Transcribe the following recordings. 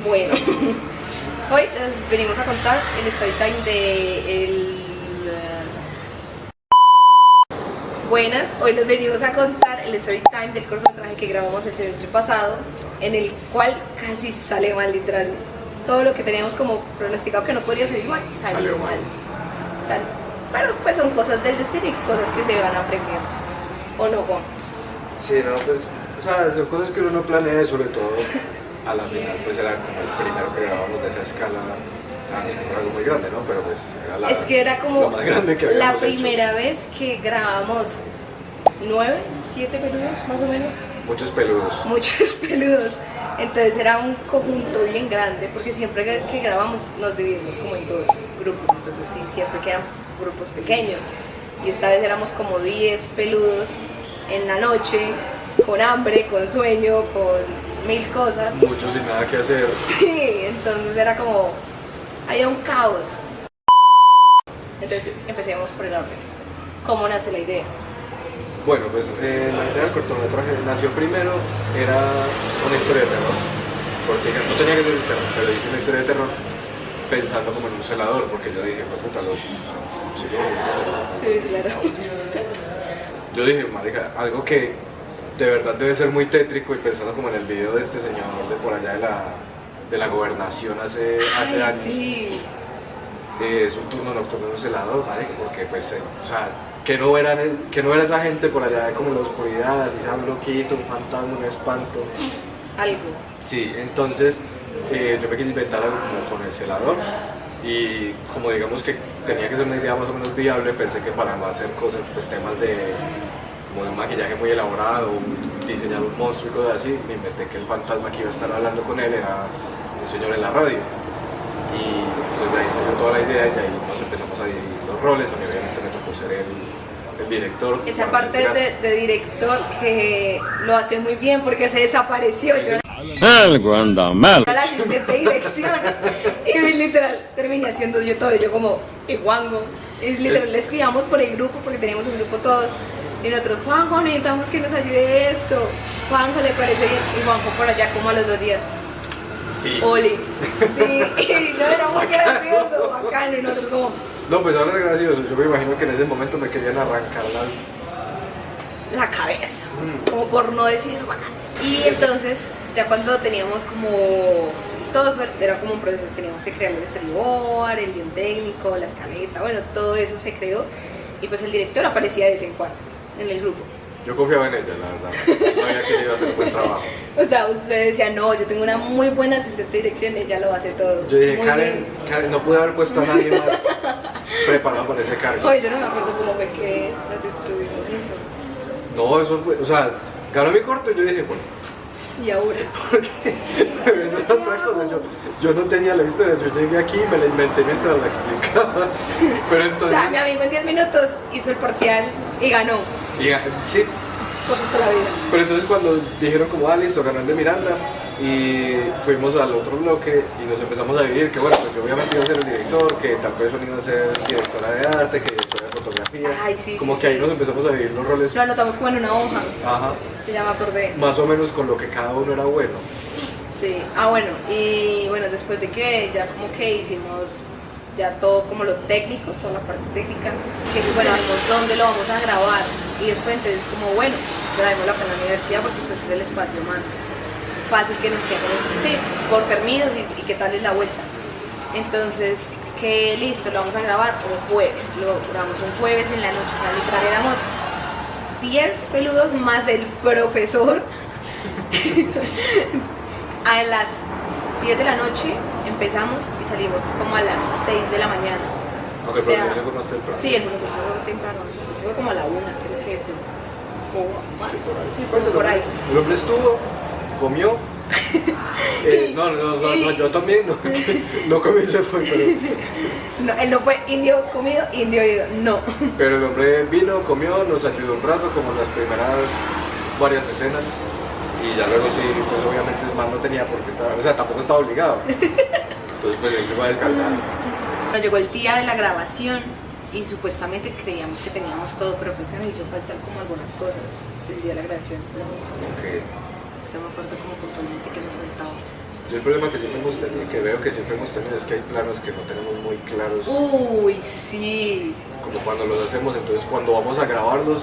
Bueno, hoy les venimos a contar el story time de Buenas, hoy les venimos a contar el story time del cortometraje que grabamos el semestre pasado, en el cual casi sale mal, literal. Todo lo que teníamos como pronosticado que no podría salir mal, salió mal. Pero pues son cosas del destino y cosas que se van a premiar. ¿O no, Juan? Sí, no, pues, o sea, son cosas que uno no planea, sobre todo a la final, pues era como el primero que grabamos de esa escala. No es que fuera algo muy grande, ¿no? Pero pues era es que era como lo más grande que la habíamos primera hecho. vez que grabamos 9, 7 peludos, más o menos. Muchos peludos. Muchos peludos. Entonces era un conjunto bien grande, porque siempre que grabamos nos dividimos como en dos grupos, entonces sí, siempre quedan grupos pequeños. Y esta vez éramos como 10 peludos en la noche, con hambre, con sueño, con 1000 cosas. Muchos sin nada que hacer. Sí, entonces era como, había un caos. Entonces Sí. empecemos por el orden. ¿Cómo nace la idea? Bueno, pues la idea del cortometraje nació primero, era una historia de terror. Porque no tenía que ser de terror, pero hice una historia de terror pensando como en un celador, porque yo dije, pues puta, los... Sí, claro. Yo dije, marica, algo que de verdad debe ser muy tétrico, y pensando como en el video de este señor de por allá de la gobernación hace años. Sí. Es un turno nocturno en un celador, marica, porque pues, o sea, que no era esa gente por allá como en la oscuridad, así sea un loquito, un fantasma, un espanto. Algo. Sí, entonces yo me quise inventar algo como con el celador, y como digamos que tenía que ser una idea más o menos viable, pensé que para no hacer cosas, pues temas como de un maquillaje muy elaborado, diseñar un monstruo y cosas así, me inventé que el fantasma que iba a estar hablando con él era un señor en la radio. Y pues de ahí salió toda la idea, y de ahí nos empezamos a dividir los roles. A mí obviamente me tocó ser el director. Esa parte de director que lo hace muy bien porque se desapareció. Yo Algo anda mal. era la asistente de dirección y literal terminé haciendo yo todo. Yo como, y Juanjo. Es literal, le escribíamos por el grupo porque teníamos un grupo todos. Y nosotros, Juanjo, necesitamos que nos ayude esto. Juanjo, ¿le parece bien? Y Juanjo por allá como a los 2 días. Sí. Oli. Sí, y no era muy gracioso, bacano. Y nosotros como, No, pues ahora es gracioso. Yo me imagino que en ese momento me querían arrancar la cabeza, como por no decir más. Y entonces, ya cuando teníamos como todo eso, era como un proceso, teníamos que crear el storyboard, el guión técnico, la escaleta, bueno, todo eso se creó. Y pues el director aparecía de vez en cuando en el grupo. Yo confiaba en ella, la verdad. Sabía que ella iba a hacer un buen trabajo. O sea, usted decía, no, yo tengo una muy buena asistente de dirección, ella lo hace todo. Yo dije, Muy Karen, no pude haber puesto a nadie más preparado para ese cargo. Oye, yo no me acuerdo cómo fue que nos distribuimos eso. No, eso fue, o sea, ganó mi corto y yo dije, bueno, Y ahora. porque esa es otra cosa, yo no tenía la historia, yo llegué aquí y me la inventé mientras la explicaba. Pero O entonces... sea, mi amigo en 10 minutos hizo el parcial y ganó. Sí, Cosas de la vida. pero entonces cuando dijeron como, listo, ganó el de Miranda, y fuimos al otro bloque y nos empezamos a dividir, que bueno, pues yo obviamente iba a ser el director, que tal vez iba a ser directora de arte, que directora de fotografía. Ay, sí, como sí, que ahí sí. nos empezamos a dividir los roles. Lo anotamos como en una hoja. Ajá. Se llama acordé. Más o menos con lo que cada uno era bueno. Sí. Ah, bueno. Y bueno, después de que ya como que hicimos ya todo como lo técnico, toda la parte técnica, que bueno, vimos dónde lo vamos a grabar. Y después entonces como, bueno, grabémoslo acá en la universidad porque pues es el espacio más fácil que nos queda, sí, por permisos y qué tal es la vuelta. Entonces, que listo, lo vamos a grabar un jueves, lo grabamos un jueves en la noche, o sea, literal éramos 10 peludos más el profesor. A las 10 de la noche empezamos y salimos como a las 6 de la mañana. Aunque O sea, el fue más temprano. sí, el profesor se fue temprano, se fue como a la 1, creo que fue. O más, sí, Pues como por ahí. El hombre estuvo, comió. No, yo también no comí, se fue, No, él no fue indio comido, indio ido, no. pero el hombre vino, comió, nos ayudó un rato, como en las primeras varias escenas, y ya luego sí, pues obviamente el man no tenía por qué estar, o sea, tampoco estaba obligado, entonces pues él iba a descansar. Nos llegó el día de la grabación y supuestamente creíamos que teníamos todo, pero creo que nos hizo falta como algunas cosas el día de la grabación. Okay. Es que no me acuerdo como puntualmente que nos faltaba. Yo el problema que siempre hemos tenido, que veo que siempre hemos tenido, es que hay planos que no tenemos muy claros. Uy, sí. Como cuando los hacemos, entonces cuando vamos a grabarlos,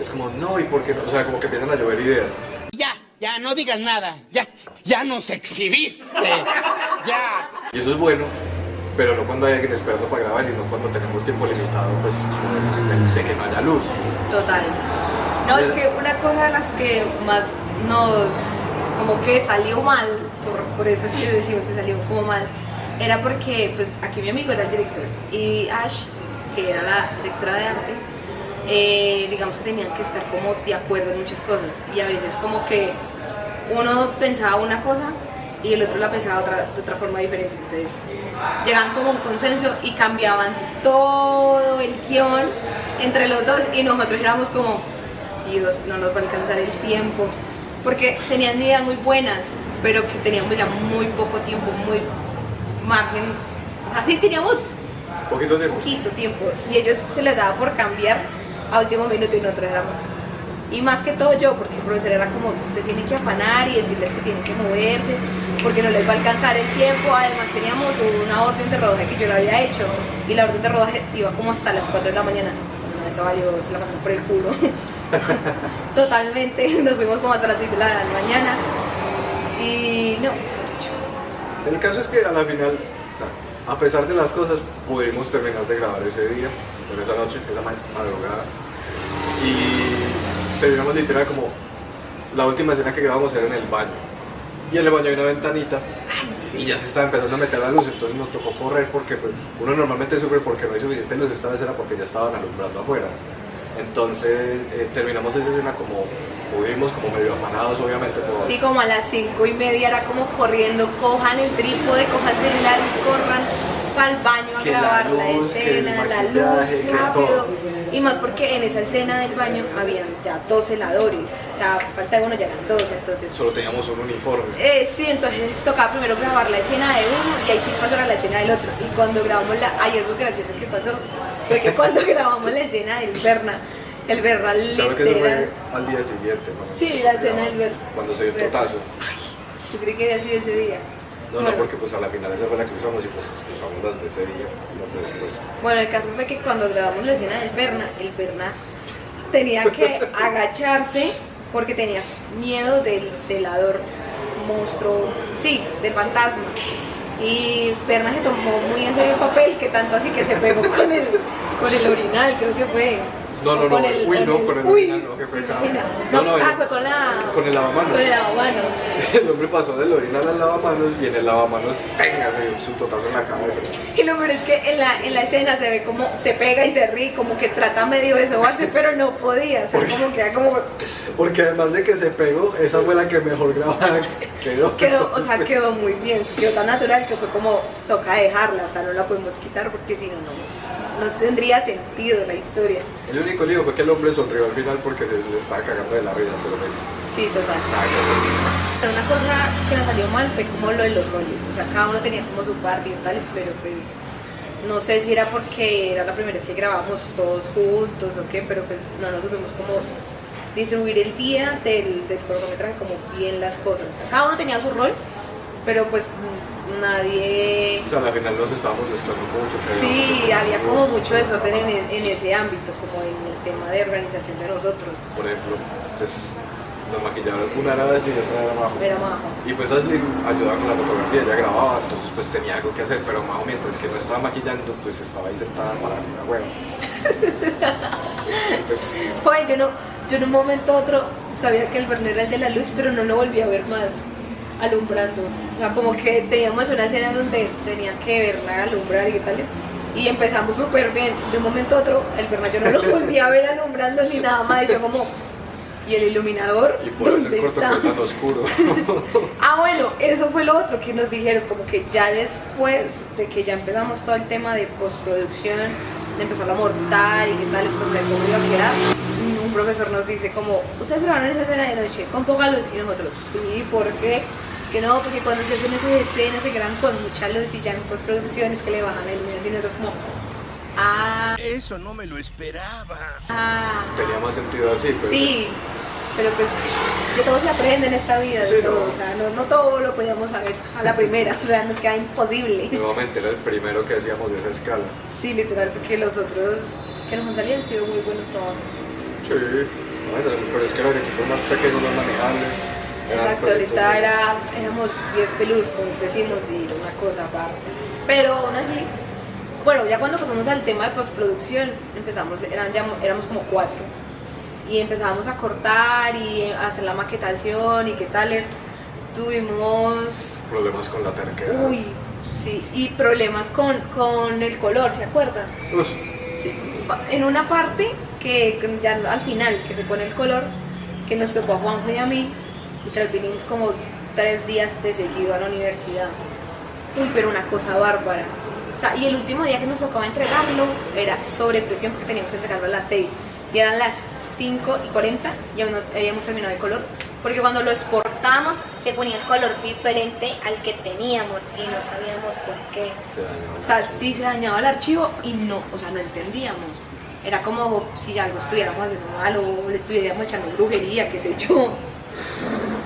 es como, no, ¿y por qué no? O sea, como que empiezan a llover ideas. Ya, no digas nada. Ya nos exhibiste. Ya. Y eso es bueno, pero no cuando hay alguien esperando para grabar y no cuando tenemos tiempo limitado, pues como de que no haya luz. Total. No, es que una cosa de las que más nos, como que salió mal, por eso es que decimos que salió como mal, era porque, pues, aquí mi amigo era el director y Ash, que era la directora de arte, digamos que tenían que estar como de acuerdo en muchas cosas y a veces como que uno pensaba una cosa y el otro la pensaba de otra forma diferente, entonces llegaban como a un consenso y cambiaban todo el guión entre los dos y nosotros éramos como, Dios, no nos va a alcanzar el tiempo, porque tenían ideas muy buenas, pero que teníamos ya muy poco tiempo, muy margen, o sea, sí teníamos Poquito tiempo y ellos se les daba por cambiar a último minuto y nosotros éramos, y más que todo yo, porque el profesor era como, te tienen que afanar y decirles que tienen que moverse porque no les va a alcanzar el tiempo. Además teníamos una orden de rodaje que yo la había hecho y la orden de rodaje iba como hasta las 4 de la mañana. No, eso valió, se la pasaron por el culo. Totalmente, nos fuimos como hasta las 6 de la mañana y no. El caso es que a la final, o sea, a pesar de las cosas, pudimos terminar de grabar ese día, en esa noche, esa madrugada, y terminamos literal como, la última escena que grabamos era en el baño, y en el baño hay una ventanita, y ya se estaba empezando a meter la luz, entonces nos tocó correr porque pues, uno normalmente sufre porque no hay suficiente luz, esta vez era porque ya estaban alumbrando afuera. Entonces terminamos esa escena como pudimos, como medio afanados obviamente. Sí, como a las 5:30 era como corriendo, cojan el trípode, cojan el celular y corran para el baño a grabar la escena, la luz, rápido. Y más porque en esa escena del baño habían ya 2 celadores, o sea, falta uno, ya eran 2, entonces... Solo teníamos un uniforme. Sí, entonces tocaba primero grabar la escena de uno y ahí sí pasó a la escena del otro. Y cuando grabamos hay algo gracioso que pasó, fue que cuando grabamos la escena del Berna, el Berna claro que eso fue al día siguiente. Sí, la escena del Berna. Cuando se dio el totazo. Ay, yo creí que había sido ese día. No, bueno, no, porque pues a la final esa fue la que usamos y pues usamos las de ese día, las de después. Bueno, el caso fue que cuando grabamos la escena del Berna, el Berna tenía que agacharse porque tenía miedo del celador monstruo, sí, del fantasma. Y Berna se tomó muy en serio el papel, que tanto así que se pegó con el orinal, creo que fue. No, con el orinal, no, que fue fue con el lavamanos. Con el lavamanos. El hombre pasó del orinal al lavamanos y en el lavamanos, su totazo en la cabeza. Y lo peor es que en la escena se ve como se pega y se ríe, como que trata medio de sobarse, pero no podía, o sea, como queda como... Porque además de que se pegó, esa fue la que mejor grabada quedó. O sea, quedó muy bien, quedó tan natural que fue como, toca dejarla, o sea, no la podemos quitar porque si no tendría sentido la historia. El único lío fue que el hombre sonrió al final porque se le estaba cagando de la risa, pero pues... Sí, total. Pero una cosa que nos salió mal fue como lo de los roles, o sea, cada uno tenía como su parte y tales, pero pues no sé si era porque era la primera vez que grabábamos todos juntos o qué, pero pues no nos supimos como distribuir el día del cortometraje como bien las cosas. O sea, cada uno tenía su rol, pero pues nadie... O sea, al final nos estábamos mezclando mucho. Sí, había como mucho desorden en ese ámbito, como en el tema de organización de nosotros. Por ejemplo, pues nos maquillaron, una era Ashley y otra era Majo. Era Majo. Y pues Ashley ayudaba con la fotografía, ella grababa, entonces pues tenía algo que hacer, pero Majo mientras que no estaba maquillando, pues estaba ahí sentada para la hueva. Pues sí. Oye, yo en un momento u otro sabía que el Berna era el de la luz, pero no lo volví a ver más alumbrando. O sea, como que teníamos una escena donde tenía que verla alumbrar y qué tal. Y empezamos súper bien. De un momento a otro, el Berna yo no lo volví a ver alumbrando ni nada más. Y yo como, ¿y el iluminador? Y por ¿dónde ese corto está? que es tan oscuro. Bueno, eso fue lo otro que nos dijeron, como que ya después de que ya empezamos todo el tema de postproducción, de empezar a montar y qué tal, pues de cómo iba a quedar, un profesor nos dice como, ustedes grabaron esa escena de noche, con poca luz, y nosotros, sí, ¿por qué? Que no, porque cuando se hacen esas escenas se graban con mucha luz y ya en postproducción es que le bajan el iluminación y nosotros como, eso no me lo esperaba. Tenía más sentido así, pero sí. pero pues de todo se aprende en esta vida, de Sí, todo, no. o sea, no todo lo podíamos saber a la primera, o sea, nos queda imposible. Nuevamente era el primero que hacíamos de esa escala. Sí, literal, porque los otros que nos han salido han sido muy buenos trabajos. Sí, bueno, pero es que los equipos más pequeños, más manejables. Exacto, ahorita éramos 10 pelus, como decimos, y era una cosa aparte. Pero aún así, bueno, ya cuando pasamos al tema de postproducción, éramos como 4. Y empezábamos a cortar y a hacer la maquetación y qué tales. Tuvimos, Problemas con la terquedad. uy, sí, y problemas con el color, ¿se acuerdan? Uf, Sí, en una parte que ya al final, que se pone el color, que nos tocó a Juanjo y a mí, y tras vinimos como 3 días de seguido a la universidad. Uy, pero una cosa bárbara. O sea, y el último día que nos tocaba entregarlo era sobre presión porque teníamos que entregarlo a las 6. Y eran las 5:40 y aún no habíamos terminado de color. Porque cuando lo exportamos se ponía el color diferente al que teníamos y no sabíamos por qué. se dañó. O sea, sí se dañaba el archivo y no, o sea, no entendíamos. Era como si algo estuviéramos haciendo mal o le estuviéramos echando brujería, qué sé yo.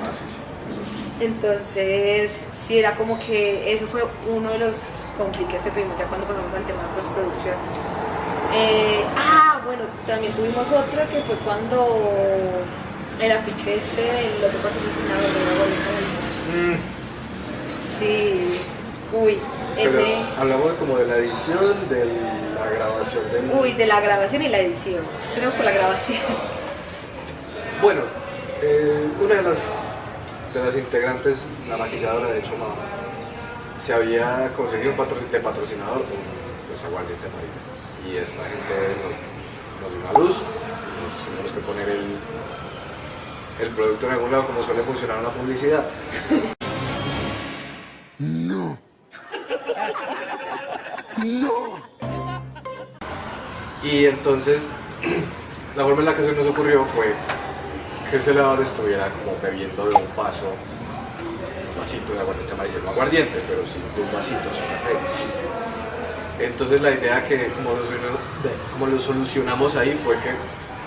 Ah, sí, sí. Entonces, sí, era como que eso fue uno de los conflictos que tuvimos ya cuando pasamos al tema de postproducción. Bueno, también tuvimos otro que fue cuando el afiche del otro patrocinador de la boleta. Sí, uy, Pero ese... hablamos como de la edición, de la grabación del... Uy, de la grabación y la edición. Empecemos por la grabación. Bueno, una de las integrantes, la maquilladora de hecho, se había conseguido un patrocinador con pues, aguardiente marino. Y esta gente nos dio una luz, nos tuvimos que poner el producto en algún lado como suele funcionar una publicidad. No. No. Y entonces, la forma en la que se nos ocurrió fue que el celador estuviera como bebiendo de un vaso, un vasito de aguardiente amarillo, no aguardiente, pero sí de un vasito, su café. Entonces la idea que como lo solucionamos ahí fue que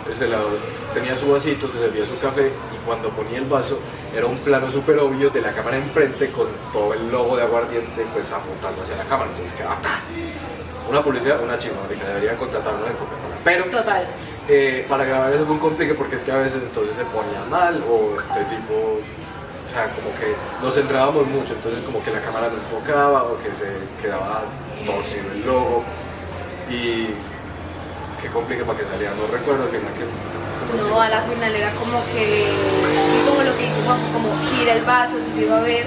el celador tenía su vasito, se servía su café y cuando ponía el vaso era un plano súper obvio de la cámara enfrente con todo el logo de aguardiente pues apuntando hacia la cámara. Entonces quedaba una publicidad, una chimba, que deberían contratarnos en Coca-Cola. Pero Total. para grabar eso fue un complique porque es que a veces entonces se ponía mal o este tipo, o sea, como que nos centrábamos mucho, entonces como que la cámara no enfocaba o que se quedaba torcido el logo y qué complique para que saliera, no recuerdo al final que... No, a la final era como que, sí, como lo que hizo Juanjo, como gira el vaso, si se iba a ver,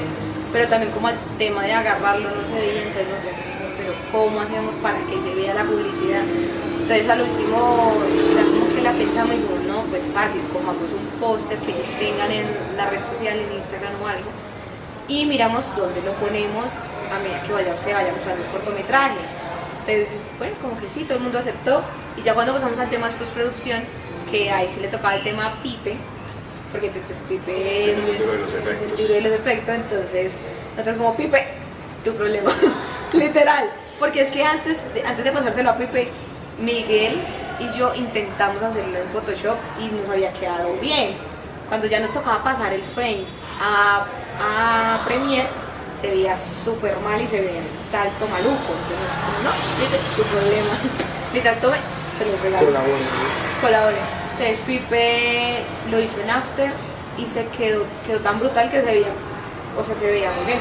pero también como el tema de agarrarlo no se veía, entonces nosotros dijimos, pero ¿cómo hacemos para que se vea la publicidad? Entonces al último, ya como que la pensamos y dijimos, no, pues fácil, cojamos un póster que ellos tengan en la red social, en Instagram o algo, y miramos dónde lo ponemos a medida que se vaya mostrando el cortometraje. Entonces, bueno, como que sí, todo el mundo aceptó, y ya cuando pasamos al tema de postproducción, que ahí sí le tocaba el tema a Pipe, porque Pipe Es el libro de los efectos. es el libro de los efectos, entonces nosotros como Pipe, tu problema, literal, porque es que antes de pasárselo a Pipe, Miguel y yo intentamos hacerlo en Photoshop y nos había quedado bien. Cuando ya nos tocaba pasar el frame a Premiere, se veía súper mal y se veía el salto maluco. Entonces, no, Pipe, tu problema, literal, tome, te lo regalo. Colabore. Entonces Pipe lo hizo en After y se quedó tan brutal que se veía muy bien,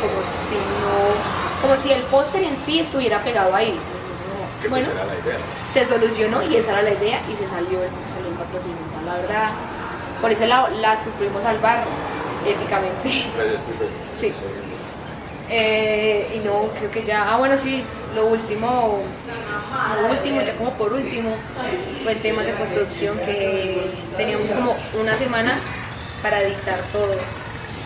como si el póster en sí estuviera pegado ahí. Que Bueno, pues era la idea. se solucionó y esa era la idea y salió el patrocinio. O sea, la verdad, por ese lado la supimos salvar éticamente. Gracias, Pipe. Sí. Y no, creo que ya, bueno, sí, lo último, ya como por último, fue el tema de postproducción, que teníamos como una semana para dictar todo.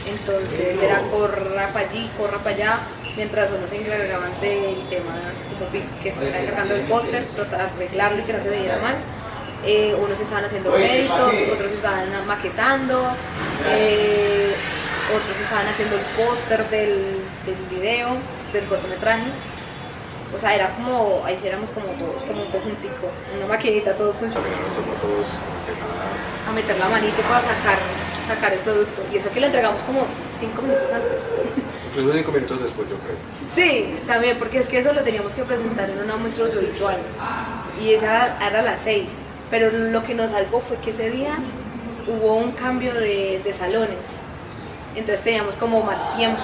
Entonces era corra para allí, corra para allá, mientras uno se encargaban del tema como que se está encargando del póster, tratar de arreglarlo y que no se viera mal. Unos estaban haciendo créditos, otros estaban maquetando, otros estaban haciendo el póster del video, del cortometraje. O sea, era como, ahí sí éramos como todos, como un conjuntico, una maquinita, todo Al funcionaba. final nos tocó a todos empezar A meter la manito para sacar el producto. Y eso que lo entregamos como 5 minutos antes. incluso 5 minutos después, yo creo. Sí, también, porque es que eso lo teníamos que presentar en una muestra audiovisual. Y esa era a las 6. Pero lo que nos salvó fue que ese día hubo un cambio de salones. Entonces teníamos como más tiempo.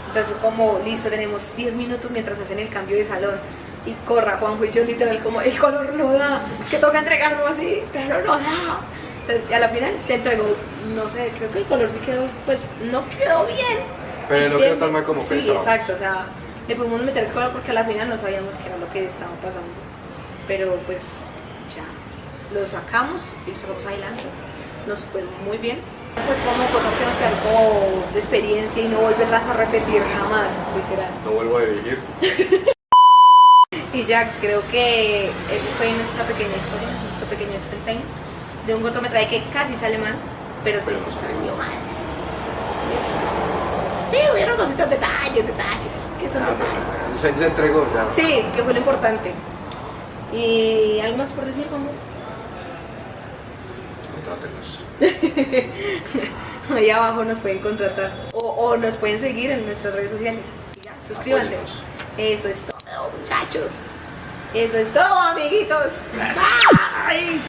Entonces fue como, listo, tenemos 10 minutos mientras hacen el cambio de salón. Y corra, Juanjo y yo literal como, el color no da, es que toca entregarlo así, pero no da. Entonces a la final se entregó, no sé, creo que el color sí quedó, pues no quedó bien. Pero no Bien, quedó tan mal como sí, pensábamos. exacto, o sea, le pudimos meter el color porque a la final no sabíamos qué era lo que estaba pasando. Pero pues ya, lo sacamos y lo sacamos adelante. Nos fue muy bien. Fue como cosas que nos quedaron como de experiencia y no volverlas a repetir jamás, literal. No vuelvo a dirigir. Y ya creo que eso fue nuestra pequeña historia, nuestro pequeño story time de un cortometraje que casi sale mal, pero sí que salió mal. Sí, hubieron cositas, detalles, que son detalles. Se entregó ya. Sí, que fue lo importante. ¿Y algo más por decir, Juanjo? Contrátenos. Ahí abajo nos pueden contratar o nos pueden seguir en nuestras redes sociales. Y ya, suscríbanse. Apóyennos. Eso es todo, muchachos. Eso es todo, amiguitos. Bye.